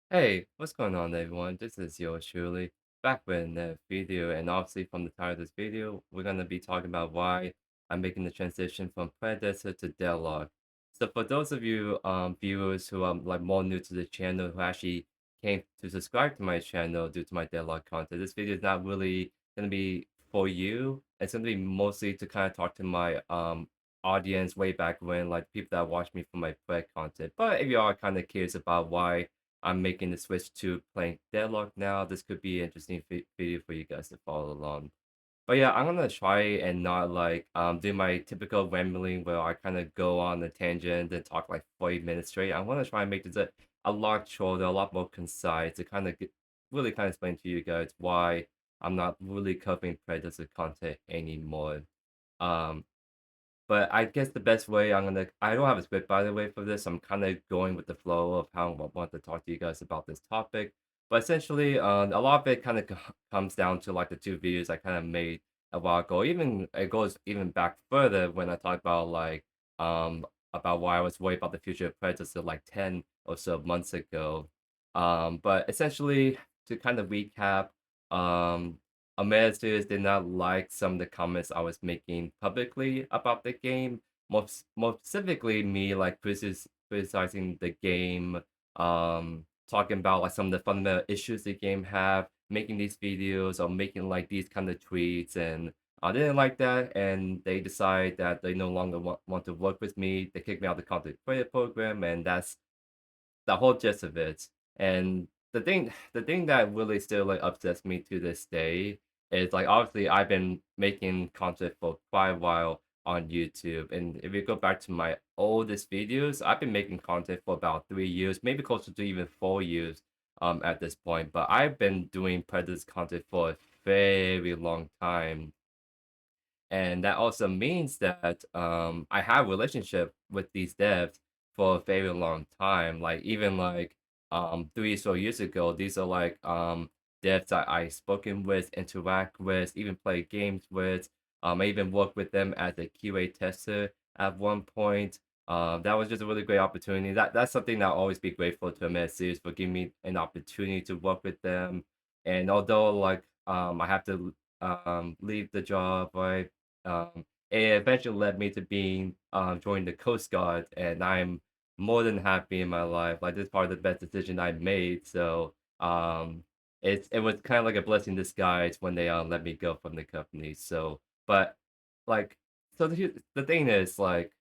Hey, what's going on, everyone? This is yours truly, back with another video, and obviously from the title of this video, we're gonna be talking about why I'm making the transition from predecessor to Deadlock. So for those of you viewers who are like more new to the channel, who actually came to subscribe to my channel due to my Deadlock content, this video is not really gonna be for you. It's gonna be mostly to kind of talk to my audience way back when, like people that watch me for my pred content. But if you are kind of curious about why I'm making the switch to playing Deadlock now. This could be an interesting video for you guys to follow along. But yeah, I'm gonna try and not like do my typical rambling where I kind of go on a tangent and talk like 40 minutes straight. I want to try and make this a lot shorter, a lot more concise to kind of really kind of explain to you guys why I'm not really covering Predator content anymore. Um, but I guess the best way I don't have a script, by the way, for this. I'm kind of going with the flow of how I want to talk to you guys about this topic. But essentially, a lot of it kind of comes down to like the two videos I kind of made a while ago. Even it goes even back further when I talk about like about why I was worried about the future of Predator like 10 or so months ago. But essentially, to kind of recap, Americans did not like some of the comments I was making publicly about the game. More specifically, me like criticizing the game, talking about like some of the fundamental issues the game have, making these videos or making like these kind of tweets, and I didn't like that, and they decide that they no longer want to work with me. They kicked me out of the content creator program, and that's the whole gist of it. And the thing that really still like upsets me to this day is like obviously I've been making content for quite a while on YouTube. And if you go back to my oldest videos, I've been making content for about 3 years, maybe closer to even 4 years at this point. But I've been doing Predators content for a very long time. And that also means that I have a relationship with these devs for a very long time. Like even like 3 or so years ago, these are like devs that I spoken with, interact with, even play games with. I even worked with them as a QA tester at one point. That was just a really great opportunity. That's something that I'll always be grateful to MSCs for giving me an opportunity to work with them. And although like I have to leave the job, right? It eventually led me to being joining the Coast Guard, and I'm more than happy in my life. Like this is probably the best decision I made. So it was kind of like a blessing in disguise when they let me go from the company. So, but like, so the thing is like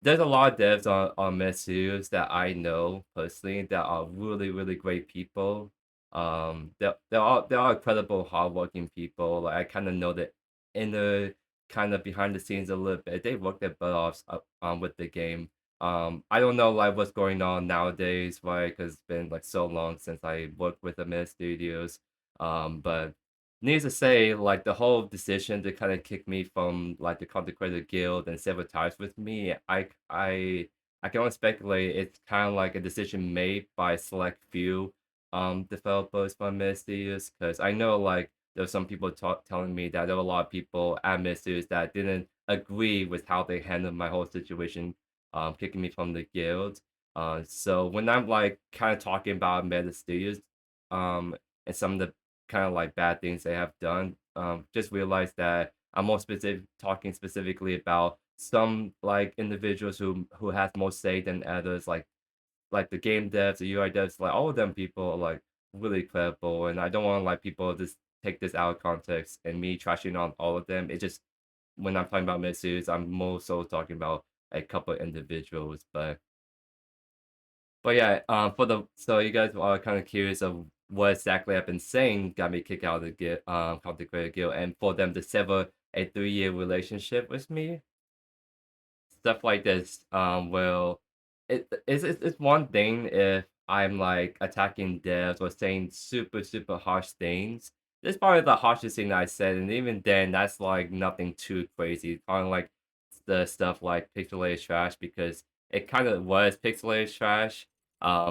there's a lot of devs on Messeus that I know personally that are really great people. They're all incredible hardworking people. Like I kind of know the inner kind of behind the scenes a little bit. They work their butt off with the game. I don't know like what's going on nowadays, right? Because it's been like so long since I worked with the Studios. But needless to say, like the whole decision to kind of kick me from like the content creator guild and sever ties with me, I can only speculate it's kind of like a decision made by a select few developers from Studios, because I know like there's some people telling me that there were a lot of people at Studios that didn't agree with how they handled my whole situation, kicking me from the guild. So when I'm like kind of talking about Meta Studios, and some of the kind of like bad things they have done. Just realized that I'm more specific talking specifically about some like individuals who has more say than others, like the game devs, the UI devs, like all of them people are like really credible, and I don't want like people just take this out of context and me trashing on all of them. It just when I'm talking about misuse, I'm more so talking about a couple individuals, but yeah, for the so you guys are kind of curious of what exactly I've been saying got me kicked out of the guild, content creator guild, and for them to sever a 3 year relationship with me, stuff like this. Well, it's one thing if I'm like attacking devs or saying super harsh things. This is probably the harshest thing I said, and even then, that's like nothing too crazy. Kind of like the stuff like pixelated trash because it kind of was pixelated trash.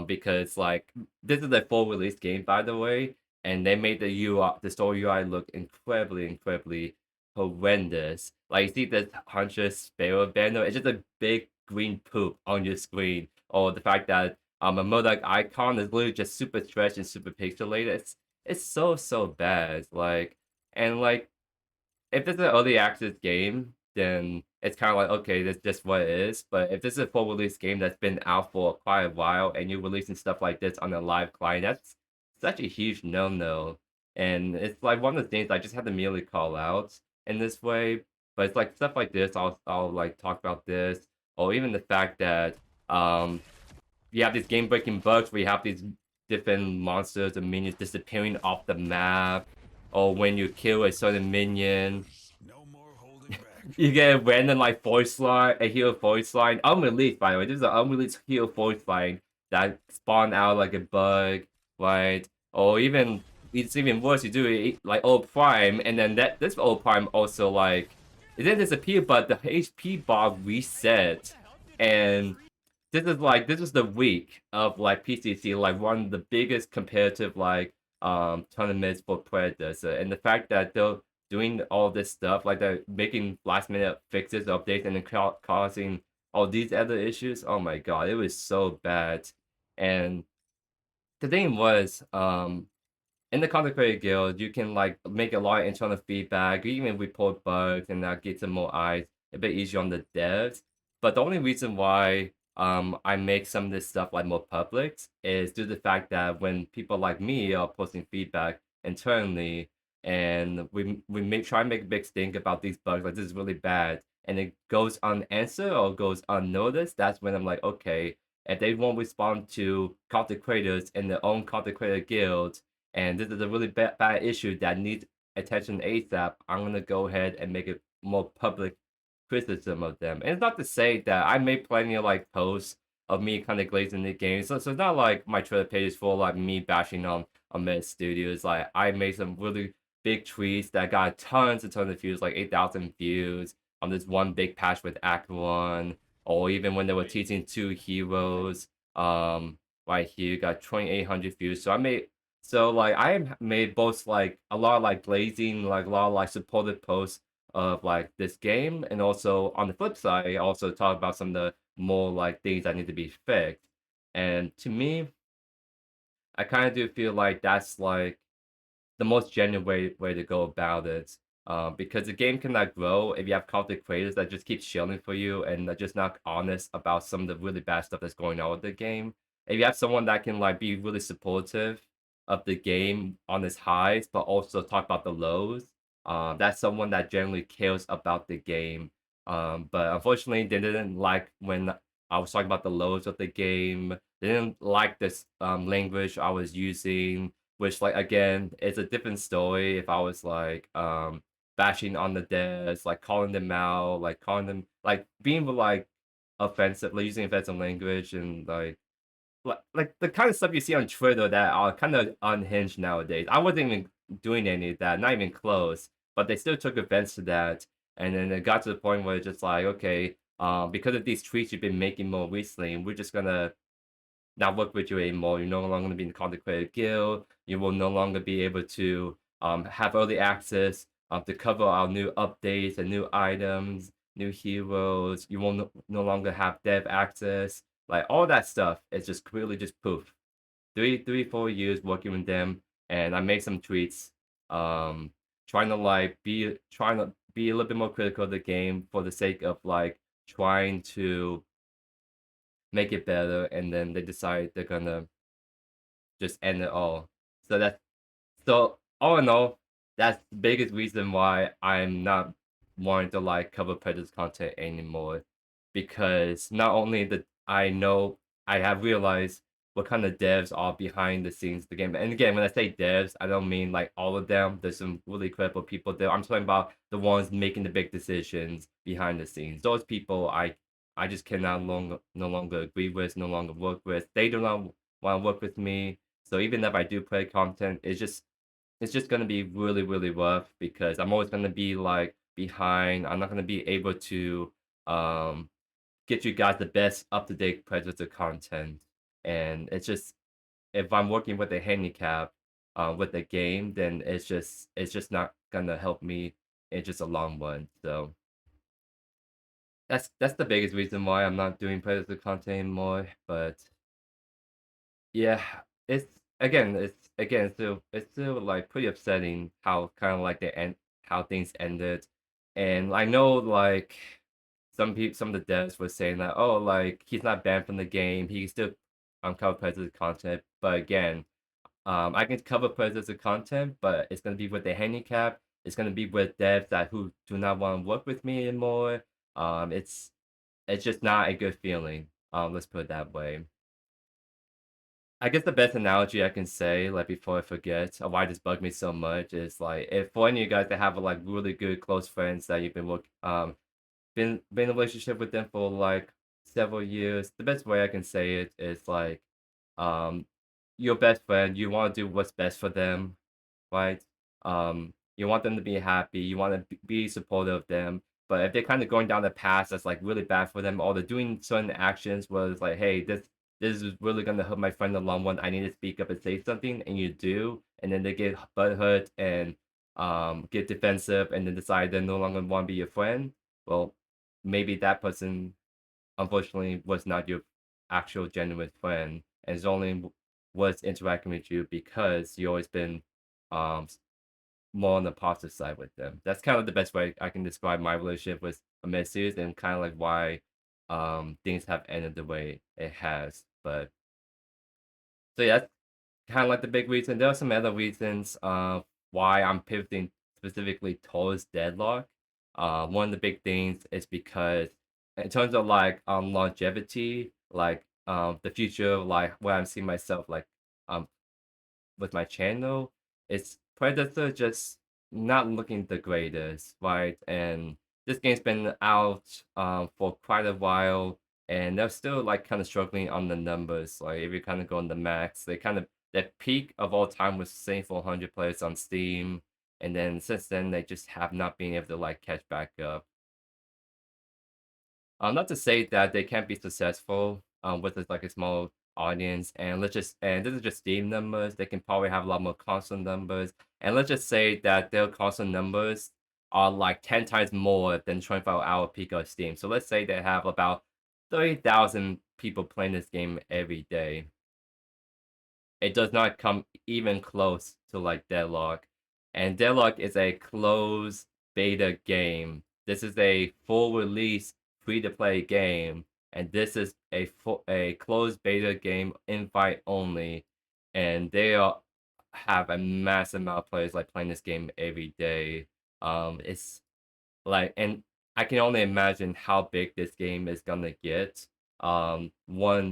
Because like this is a full release game, by the way, and they made the UI, the story UI look incredibly horrendous. Like you see this Hunter Sparrow banner, it's just a big green poop on your screen. Or the fact that A mode like Icon is literally just super stretched and super pixelated. It's so bad. Like and like if it's an early access game, then it's kind of like okay, that's just what it is. But if this is a full release game that's been out for quite a while, and you're releasing stuff like this on a live client, that's such a huge no-no. And it's like one of the things I just had to immediately call out in this way. But it's like stuff like this, I'll like talk about this, or even the fact that um you have these game breaking bugs where you have these different monsters and minions disappearing off the map, or when you kill a certain minion, No more holding back. you get a random like voice line, a hero voice line, unreleased by the way. This is an unreleased hero voice line that spawned out like a bug, right? Or even it's even worse. You do it like old prime, and then this old prime also like it didn't disappear, but the HP bar reset, and this is the week of like PCC, like one of the biggest competitive like tournaments for Predecessor, and the fact that they're doing all this stuff, like they're making last minute fixes, updates, and then causing all these other issues. Oh my god, it was so bad. And the thing was, in the content creator guild, you can like make a lot of internal feedback, you even report bugs, and that gets some more eyes, a bit easier on the devs. But the only reason why I make some of this stuff like more public is due to the fact that when people like me are posting feedback internally, and we make try and make a big stink about these bugs, like this is really bad, and it goes unanswered or goes unnoticed, that's when I'm like, okay, if they won't respond to content creators in their own content creator guild, and this is a really bad issue that needs attention ASAP, I'm gonna go ahead and make it more public criticism of them. And it's not to say that I made plenty of like posts of me kind of glazing the game. So it's not like my Twitter page is full of like me bashing on Meta Studios. Like I made some really big tweets that got tons and tons of views, like 8,000 views on this one big patch with Act One, or even when they were teaching two heroes. Right here got 2,800 views. So I have made both like a lot of like glazing, like a lot of like supported posts of like this game, and also on the flip side, I also talk about some of the more like things that need to be fixed. And to me, I kind of do feel like that's like the most genuine way to go about it. Because the game cannot grow if you have content creators that just keep shilling for you and are just not honest about some of the really bad stuff that's going on with the game. If you have someone that can like be really supportive of the game on its highs, but also talk about the lows, that's someone that generally cares about the game. But unfortunately, they didn't like when I was talking about the lows of the game. They didn't like this language I was using, which like again it's a different story if I was like bashing on the devs, like calling them out, like calling them like being like offensive, like using offensive language, and like the kind of stuff you see on Twitter that are kind of unhinged nowadays. I wasn't even doing any of that, not even close, but they still took offense to that, and then it got to the point where it's just like, okay, because of these tweets you've been making more recently, we're just gonna not work with you anymore. You're no longer going to be in the content creator guild. You will no longer be able to have early access to cover our new updates and new items, new heroes. You will no longer have dev access. Like all that stuff is just completely just poof. 4 years working with them, and I made some tweets, um, trying to be a little bit more critical of the game for the sake of like trying to make it better, and then they decide they're gonna just end it all. So that's so all in all, that's the biggest reason why I'm not wanting to like cover Predator's content anymore. Because not only that I know I have realized what kind of devs are behind the scenes of the game. And again, when I say devs, I don't mean like all of them. There's some really credible people there. I'm talking about the ones making the big decisions behind the scenes. Those people I just cannot no longer agree with, no longer work with. They do not want to work with me. So even if I do play content, it's just gonna be really rough because I'm always gonna be like behind. I'm not gonna be able to um get you guys the best up to date Predator content. And it's just if I'm working with a handicap with the game, then it's just not gonna help me in just a long run. So that's the biggest reason why I'm not doing Predator content anymore. But Yeah, it's still like pretty upsetting how kind of like they end how things ended, and I know like some of the devs were saying that oh like he's not banned from the game, he can still cover Predator content, but again, I can cover Predator content, but it's gonna be with the handicap. It's gonna be with devs that who do not want to work with me anymore. It's just not a good feeling. Let's put it that way. I guess the best analogy I can say, like before I forget, of why this bugged me so much is like if for any of you guys that have like really good close friends that you've been in a relationship with them for like several years, the best way I can say it is like um your best friend, you want to do what's best for them, right? You want them to be happy, you want to be supportive of them. But if they're kind of going down the path that's like really bad for them, or they're doing certain actions where it's like, hey, this is really gonna hurt my friend in the long run. I need to speak up and say something, and you do, and then they get butthurt and get defensive, and then decide they no longer want to be your friend. Well, maybe that person unfortunately was not your actual genuine friend, and is only was interacting with you because you always been um more on the positive side with them. That's kind of the best way I can describe my relationship with a misuse and kind of like why things have ended the way it has. But so yeah, that's kind of like the big reason. There are some other reasons why I'm pivoting specifically towards Deadlock. One of the big things is because in terms of like longevity, like the future, like where I'm seeing myself like um with my channel, it's Predator just not looking the greatest, right? And this game's been out for quite a while, and they're still like kind of struggling on the numbers. Like if you kind of go on the max, they kind of their peak of all time was saying 400 players on Steam, and then since then they just have not been able to like catch back up. Not to say that they can't be successful with like a small audience, and this is just Steam numbers. They can probably have a lot more console numbers, and let's just say that their console numbers are like 10 times more than 24-hour peak of Steam. So let's say they have about 30,000 people playing this game every day. It does not come even close to like Deadlock. And Deadlock is a closed beta game. This is a full release free to play game, and this is a closed beta game invite only. And have a massive amount of players like playing this game every day. It's like, and I can only imagine how big this game is gonna get 1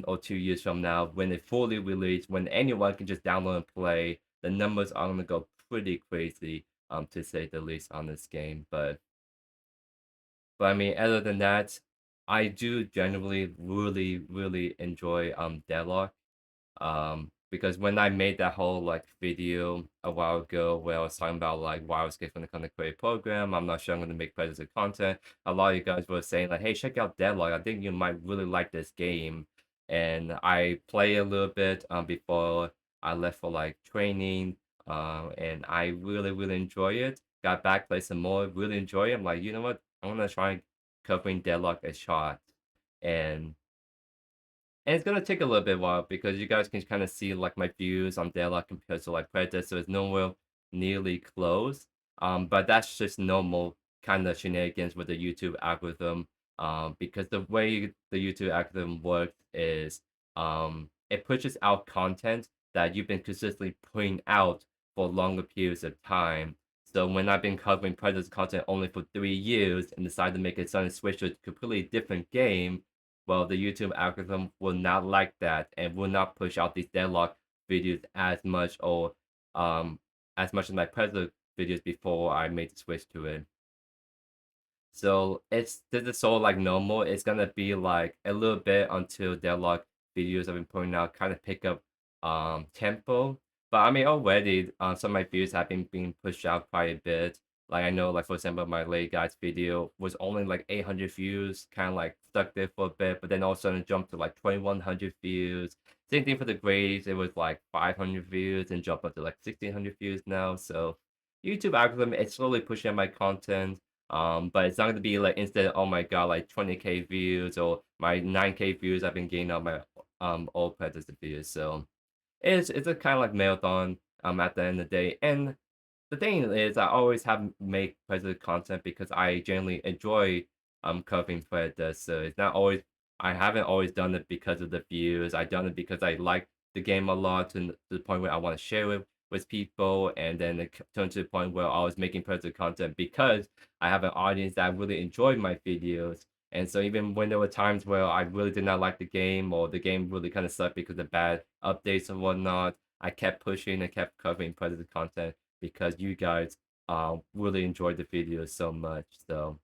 or 2 years from now when it fully released, when anyone can just download and play. The numbers are gonna go pretty crazy, to say the least on this game. But I mean, other than that, I do generally really, really enjoy Deadlock. Because when I made that whole like video a while ago where I was talking about like why I was getting the content creator program, I'm not sure I'm gonna make predator content. A lot of you guys were saying like, hey, check out Deadlock. I think you might really like this game. And I play a little bit before I left for like training. And I really, really enjoy it. Got back, play some more, really enjoy it. I'm like, you know what? I'm gonna try covering Deadlock a shot. And it's gonna take a little bit while because you guys can kind of see like my views on Deadlock compared to like Predator, so it's nowhere nearly close. But that's just normal kind of shenanigans with the YouTube algorithm. Because the way the YouTube algorithm works is it pushes out content that you've been consistently putting out for longer periods of time. So when I've been covering Predator content only for 3 years and decided to make a sudden switch to a completely different game, well, the YouTube algorithm will not like that and will not push out these Deadlock videos um as much as my Predator videos before I made the switch to it. So this is so like normal. It's gonna be like a little bit until Deadlock videos I've been putting out kind of pick up tempo. But I mean already some of my videos have been being pushed out quite a bit. Like I know like for example my late guys video was only like 800 views, kind of like stuck there for a bit, but then all of a sudden it jumped to like 2100 views. Same thing for the grades, it was like 500 views and jumped up to like 1600 views now. So YouTube algorithm is slowly pushing out my content, but it's not gonna be like instead, oh my god, like 20K views or my 9K views I've been getting on my old Predator videos. So It's a kind of like marathon at the end of the day. And the thing is, I always have make positive content because I generally enjoy covering Predator. So it's not always I haven't always done it because of the views. I've done it because I like the game a lot to the point where I want to share it with people, and then it turned to the point where I was making positive content because I have an audience that really enjoyed my videos. And so even when there were times where I really did not like the game or the game really kind of sucked because of bad updates and whatnot, I kept pushing and kept covering positive content because you guys really enjoyed the video so much. So,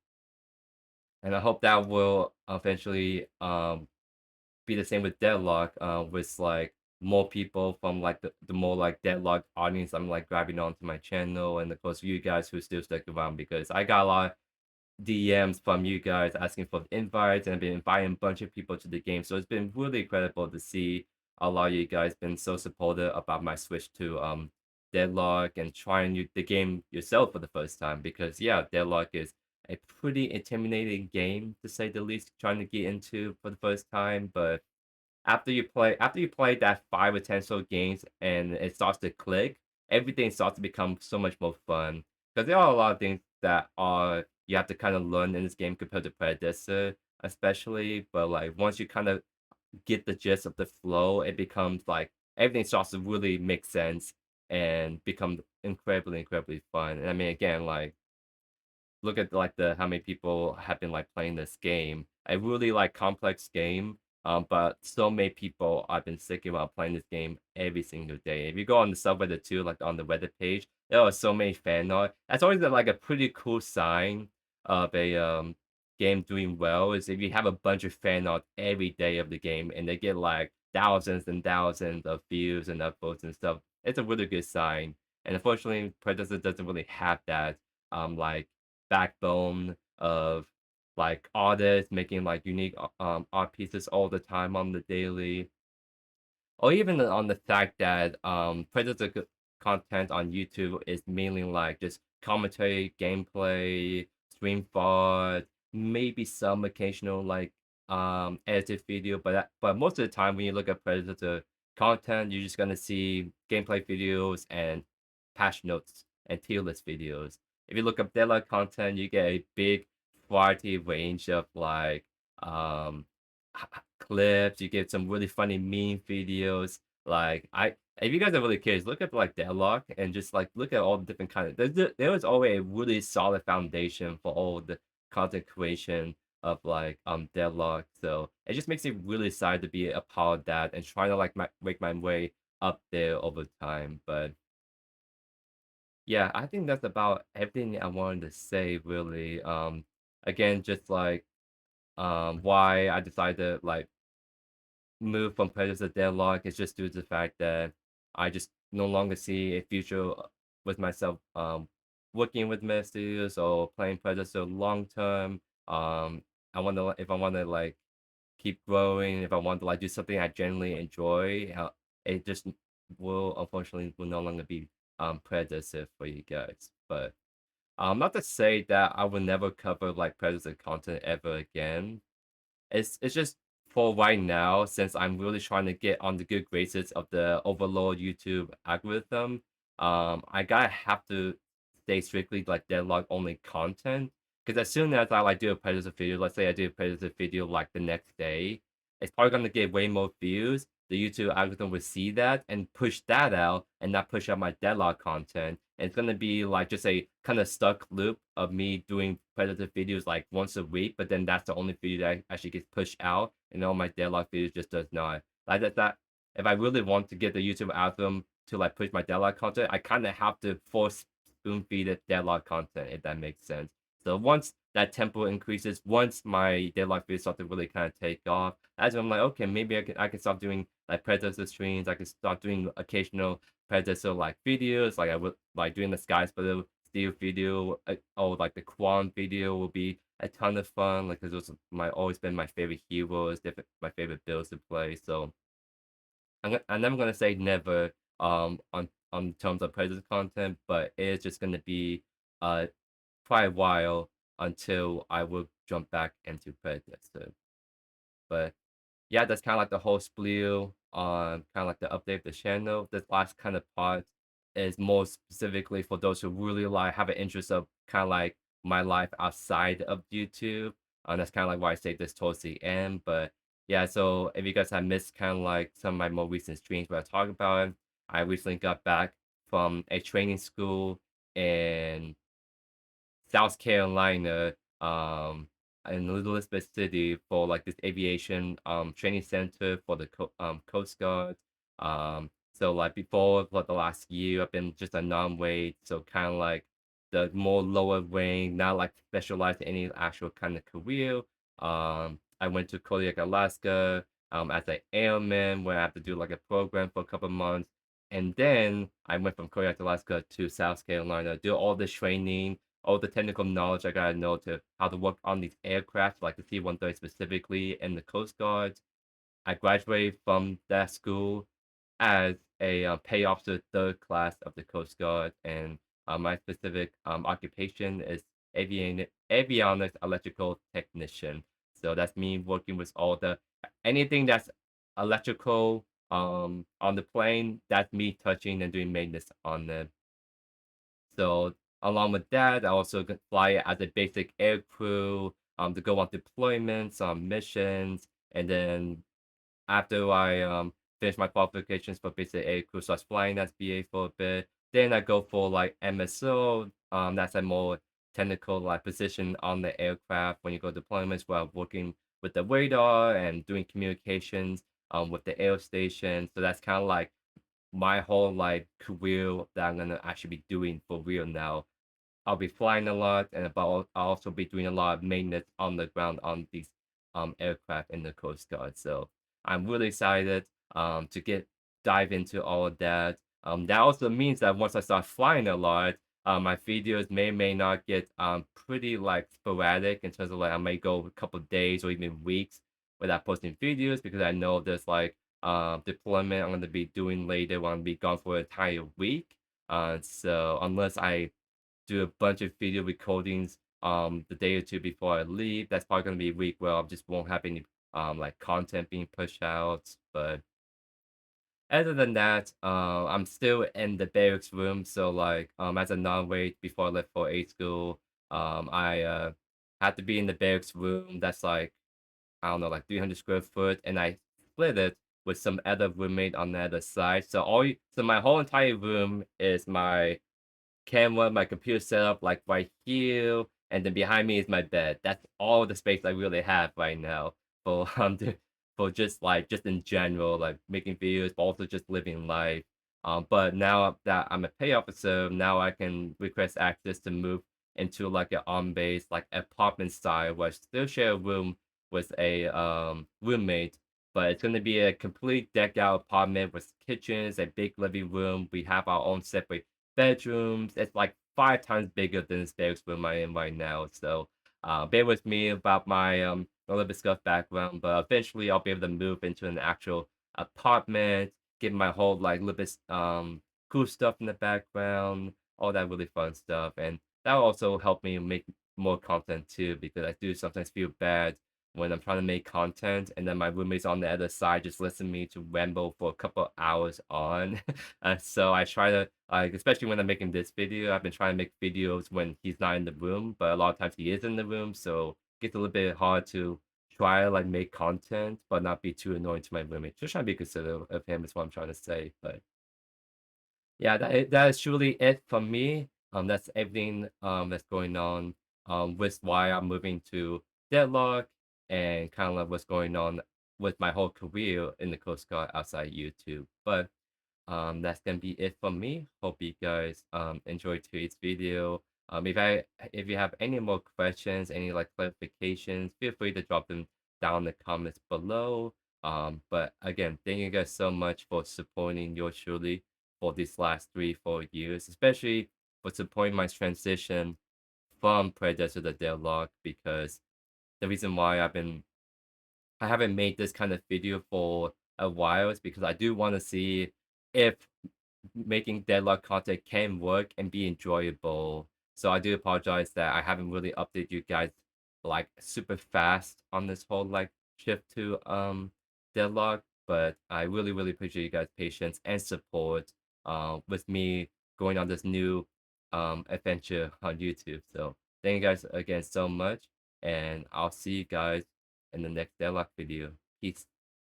and I hope that will eventually be the same with Deadlock, with like more people from like the more like Deadlock audience I'm like grabbing onto my channel, and of course you guys who still stick around because I got a lot DMs from you guys asking for invites, and I've been inviting a bunch of people to the game. So it's been really incredible to see a lot of you guys been so supportive about my switch to Deadlock and trying the game yourself for the first time. Because yeah, Deadlock is a pretty intimidating game to say the least, trying to get into for the first time. But after you play that 5 or 10 so games and it starts to click, everything starts to become so much more fun. Because there are a lot of things that are you have to kind of learn in this game compared to predecessor, especially. But like once you kind of get the gist of the flow, it becomes like everything starts to really make sense and become incredibly, incredibly fun. And I mean, again, like look at like the how many people have been like playing this game. A really like complex game, but so many people have been sick about playing this game every single day. If you go on the subreddit too, like on the Reddit page, there are so many fan art. That's always like a pretty cool sign of a game doing well. Is if you have a bunch of fan art every day of the game and they get like thousands and thousands of views and upvotes and stuff. It's a really good sign. And unfortunately, Predator doesn't really have that. Like backbone of like artists making like unique art pieces all the time on the daily, or even on the fact that Predator content on YouTube is mainly like just commentary, gameplay, stream thought, maybe some occasional like edited video, but most of the time when you look at Predator content, you're just gonna see gameplay videos and patch notes and tier list videos. If you look up Deadlock content, you get a big variety range of like um clips, you get some really funny meme videos. Like I if you guys are really curious, look up like Deadlock and just like look at all the different kind of there was always a really solid foundation for all the content creation of like Deadlock. So it just makes me really excited to be a part of that and trying to like make my way up there over time. But yeah, I think that's about everything I wanted to say really. Again, just like why I decided to like move from Predator to Deadlock is just due to the fact that I just no longer see a future with myself working with Meta Studios or playing Predator long term. I want to if I want to like keep growing, if I want to like do something I genuinely enjoy, it just will unfortunately will no longer be Predator for you guys. But not to say that I will never cover like Predator content ever again. It's just for right now, since I'm really trying to get on the good graces of the overlord YouTube algorithm, I gotta have to stay strictly like deadlock only content. Because as soon as I like do a Predator video, let's say I do a Predator video like the next day, it's probably gonna get way more views. The YouTube algorithm will see that and push that out and not push out my deadlock content. And it's gonna be like just a kind of stuck loop of me doing Predator videos like once a week, but then that's the only video that actually gets pushed out, and all my deadlock videos just does not. Like that if I really want to get the YouTube algorithm to like push my deadlock content, I kind of have to force spoon feed it deadlock content, if that makes sense. So once that tempo increases, once my deadlock videos start to really kind of take off, that's when I'm like, okay, maybe I can start doing like Predator streams. I can start doing occasional Predator like videos, like I would like doing the Skies Below Steel video, or like the Quan video will be a ton of fun. Like, cause those my always been my favorite heroes, different my favorite builds to play. So I'm never gonna say never on terms of Predator content, but it's just gonna be quite a while until I will jump back into Predator. But yeah, that's kind of like the whole spiel on kind of like the update of the channel. This last kind of part is more specifically for those who really like have an interest of kind of like my life outside of YouTube. That's kind of like why I say this towards the end. But yeah, so if you guys have missed kind of like some of my more recent streams where I talk about it, I recently got back from a training school in South Carolina, in Elizabeth City for like this aviation training center for the Coast Guard. So like before for the last year, I've been just a non-weight, so kind of like the more lower rank, not like specialized in any actual kind of career. I went to Kodiak, Alaska, as an airman where I have to do like a program for a couple months. And then I went from Kodiak, Alaska to South Carolina, do all the training, all the technical knowledge I gotta know to how to work on these aircraft, like the C-130 specifically, and the Coast Guard. I graduated from that school as a pay officer third class of the Coast Guard, and my specific occupation is avionics electrical technician. So that's me working with all the anything that's electrical on the plane. That's me touching and doing maintenance on them. So along with that, I also could fly as a basic air crew to go on deployments, on missions, and then after I finish my qualifications for basic air crew, so I was flying as BA for a bit. Then I go for like MSO. That's a more technical like position on the aircraft when you go deployments while working with the radar and doing communications with the air station. So that's kind of like my whole like career that I'm gonna actually be doing for real now. I'll be flying a lot, and I'll also be doing a lot of maintenance on the ground on these aircraft in the Coast Guard. So I'm really excited to get dive into all of that. That also means that once I start flying a lot, my videos may not get pretty like sporadic in terms of like I may go a couple days or even weeks without posting videos because I know there's like deployment I'm gonna be doing later when I'm be gone for an entire week. So unless I do a bunch of video recordings the day or two before I leave. That's probably gonna be a week where I just won't have any like content being pushed out. But other than that, I'm still in the barracks room. So like as a non-weight before I left for A school, I had to be in the barracks room that's like I don't know, like 300 square foot, and I split it with some other roommate on the other side. So my whole entire room is my camera, my computer setup, like, right here, and then behind me is my bed. That's all the space I really have right now for, for just, like, just in general, like, making videos, but also just living life. But now that I'm a pay officer, now I can request access to move into, like, an on-base, like, apartment style where I still share a room with a, roommate, but it's gonna be a complete decked out apartment with kitchens, a big living room. We have our own separate bedrooms. It's like 5 times bigger than the barracks room I am right now. So, bear with me about my a little bit scuffed background, but eventually I'll be able to move into an actual apartment, get my whole like little bit cool stuff in the background, all that really fun stuff, and that will also help me make more content too because I do sometimes feel bad when I'm trying to make content and then my roommates on the other side just listen to me to ramble for a couple hours on. So I try to like, especially when I'm making this video, I've been trying to make videos when he's not in the room, but a lot of times he is in the room, so it gets a little bit hard to try to like make content, but not be too annoying to my roommate. Just trying to be considerate of him is what I'm trying to say. But yeah, that is truly it from me. That's everything that's going on with why I'm moving to Deadlock and kind of like what's going on with my whole career in the Coast Guard outside YouTube. But that's gonna be it from me. Hope you guys enjoyed today's video. If you have any more questions, any like clarifications, feel free to drop them down in the comments below. But again, thank you guys so much for supporting yours truly for these last 3, 4 years, especially for supporting my transition from predecessor to Deadlock because the reason why I haven't made this kind of video for a while is because I do want to see if making Deadlock content can work and be enjoyable. So I do apologize that I haven't really updated you guys like super fast on this whole like shift to Deadlock. but I really, really appreciate you guys' patience and support with me going on this new adventure on YouTube. So thank you guys again so much, and I'll see you guys in the next Deadlock video. Peace.